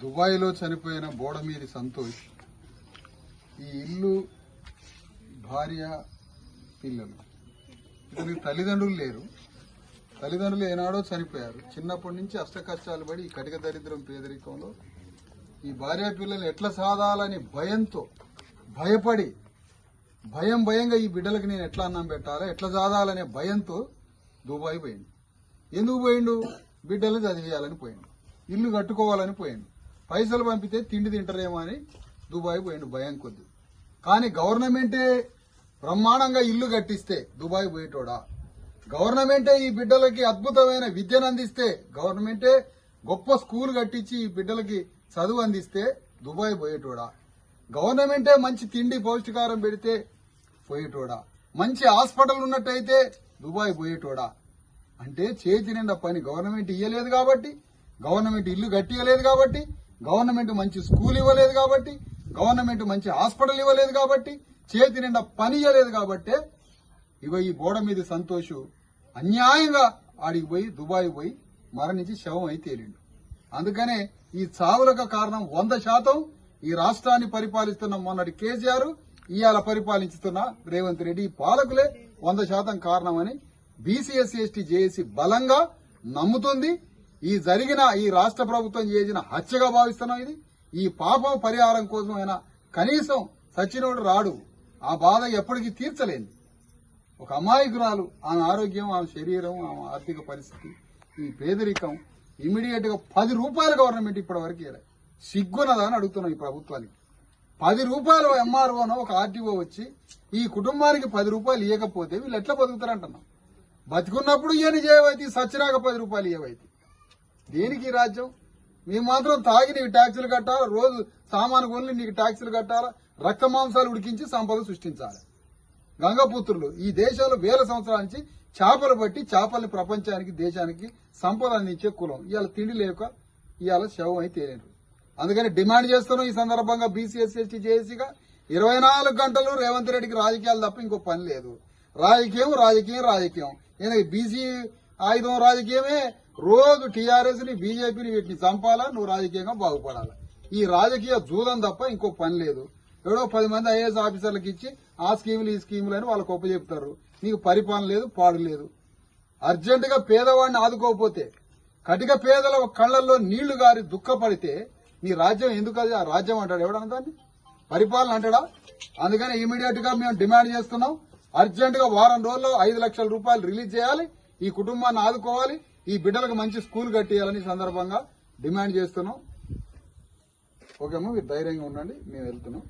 దుబాయ్లో చనిపోయిన బోడమీది సంతోష్ ఈ ఇల్లు భార్య పిల్లలు ఇతనికి తల్లిదండ్రులు లేరు. తల్లిదండ్రులు ఏనాడో చనిపోయారు. చిన్నప్పటి నుంచి అష్టకష్టాలు పడి ఈ కటిక దరిద్రం పేదరికంలో ఈ భార్య పిల్లల్ని ఎట్లా సాధాలని భయంతో భయపడి భయంగా ఈ బిడ్డలకు నేను ఎట్లా అన్నం పెట్టాలా ఎట్లా సాధాలనే భయంతో దుబాయ్ పోయిండు. ఎందుకు పోయిండు? బిడ్డలు చదివేయాలని పోయిండు, ఇల్లు కట్టుకోవాలని పోయిండు, పైసలు పంపితే తిండి తింటారేమో అని దుబాయ్ పోయిండు భయం కొద్ది. కానీ గవర్నమెంటే బ్రహ్మాండంగా ఇల్లు కట్టిస్తే దుబాయ్ పోయేటోడా? గవర్నమెంటే ఈ బిడ్డలకి అద్భుతమైన విద్యను అందిస్తే, గవర్నమెంటే గొప్ప స్కూల్ కట్టించి ఈ బిడ్డలకి చదువు అందిస్తే దుబాయ్ పోయేటోడా? గవర్నమెంటే మంచి తిండి పౌష్టికారం పెడితే పోయేటోడా? మంచి హాస్పిటల్ ఉన్నట్టయితే దుబాయ్ పోయేటోడా? అంటే చేతి నిండా పని గవర్నమెంట్ ఇయ్యలేదు కాబట్టి, గవర్నమెంట్ ఇల్లు కట్టియలేదు కాబట్టి, గవర్నమెంట్ మంచి స్కూల్ ఇవ్వలేదు కాబట్టి, గవర్నమెంట్ మంచి హాస్పిటల్ ఇవ్వలేదు కాబట్టి, చేతి నిండా పని ఇవ్వలేదు కాబట్టి ఇగో ఈ గోడ మీద సంతోషు అన్యాయంగా ఆడికి పోయి దుబాయ్ పోయి మరణించి శవం అయి తేలిండు. అందుకనే ఈ చావులకు కారణం 100% ఈ రాష్ట్రాన్ని పరిపాలిస్తున్న మొన్నటి కేసీఆర్, ఇవాళ పరిపాలిస్తున్న రేవంత్ రెడ్డి ఈ పాలకులే 100% కారణమని బీసీఎస్సీ ఎస్టీ జేఏసీ బలంగా నమ్ముతుంది. ఈ జరిగిన ఈ రాష్ట్ర ప్రభుత్వం చేసిన హత్యగా భావిస్తున్నాం. ఇది ఈ పాపం పరిహారం కోసమైనా కనీసం సచ్చినోడు రాడు, ఆ బాధ ఎప్పటికీ తీర్చలేంది. ఒక అమాయకురాలు, ఆమె ఆరోగ్యం, ఆమె శరీరం, ఆమె ఆర్థిక పరిస్థితి, ఈ పేదరికం ఇమీడియట్ గా 10 రూపాయలు గవర్నమెంట్ ఇప్పటి వరకు ఇవ్వలేదు. సిగ్గునదా అని అడుగుతున్నాం ఈ ప్రభుత్వానికి. 10 రూపాయలు ఎంఆర్ఓనో ఒక ఆర్టీఓ వచ్చి ఈ కుటుంబానికి 10 రూపాయలు ఇవ్వకపోతే వీళ్ళు ఎట్లా బతుకుతారంటున్నాం. బతికున్నప్పుడు ఇవన్నీ చేయవైతే, సచ్చినాక 10 రూపాయలు ఇవ్వైతే దేనికి ఈ రాజ్యం? మేము మాత్రం తాగి నీకు ట్యాక్సులు కట్టాలా, రోజు సామాను కొనులు నీకు ట్యాక్సులు కట్టాలా, రక్త మాంసాలు ఉడికించి సంపద సృష్టించాలి. గంగపుత్రులు ఈ దేశంలో 1000 సంవత్సరాల నుంచి చేపలు పట్టి చేపల్ని ప్రపంచానికి దేశానికి సంపద అందించే కులం ఇవాళ తిండి లేక ఇవాళ శవం అయితే తేలేరు. అందుకని డిమాండ్ చేస్తున్నాం ఈ సందర్భంగా బీసీఎస్సీ ఎస్టీ జేఏసీగా 24 గంటలు రేవంత్ రెడ్డికి రాజకీయాలు తప్ప ఇంకో పని లేదు. రాజకీయం ఏదైనా బీసీ ఆయుధం రాజకీయమే. రోజు టీఆర్ఎస్ ని బీజేపీని వీటిని చంపాలా, నువ్వు రాజకీయంగా బాగుపడాలా. ఈ రాజకీయ జూదం తప్ప ఇంకో పని లేదు. ఎవడో 10 మంది ఐఏఎస్ ఆఫీసర్లకు ఇచ్చి ఆ స్కీములు ఈ స్కీములు అని వాళ్ళకు చెప్తారు. నీకు పరిపాలన లేదు, పాడు లేదు. అర్జెంటుగా పేదవాడిని ఆదుకోకపోతే, కటిక పేదల కళ్లల్లో నీళ్లు గారి దుఃఖపడితే నీ రాజ్యం ఎందుకు? అది ఆ రాజ్యం అంటాడు ఎవడన్నా దాన్ని? పరిపాలన అంటాడా? అందుకని ఇమీడియట్ గా మేము డిమాండ్ చేస్తున్నాం. అర్జెంటుగా వారం రోజుల్లో 5 లక్షల రూపాయలు రిలీజ్ చేయాలి, ఈ కుటుంబాన్ని ఆదుకోవాలి, ఈ బిడ్డలకు మంచి స్కూల్ కట్టియాలని సందర్భంగా డిమాండ్ చేస్తున్నాం. ఓకేమో, మీరు ధైర్యంగా ఉండండి, మేము వెళ్తున్నాం.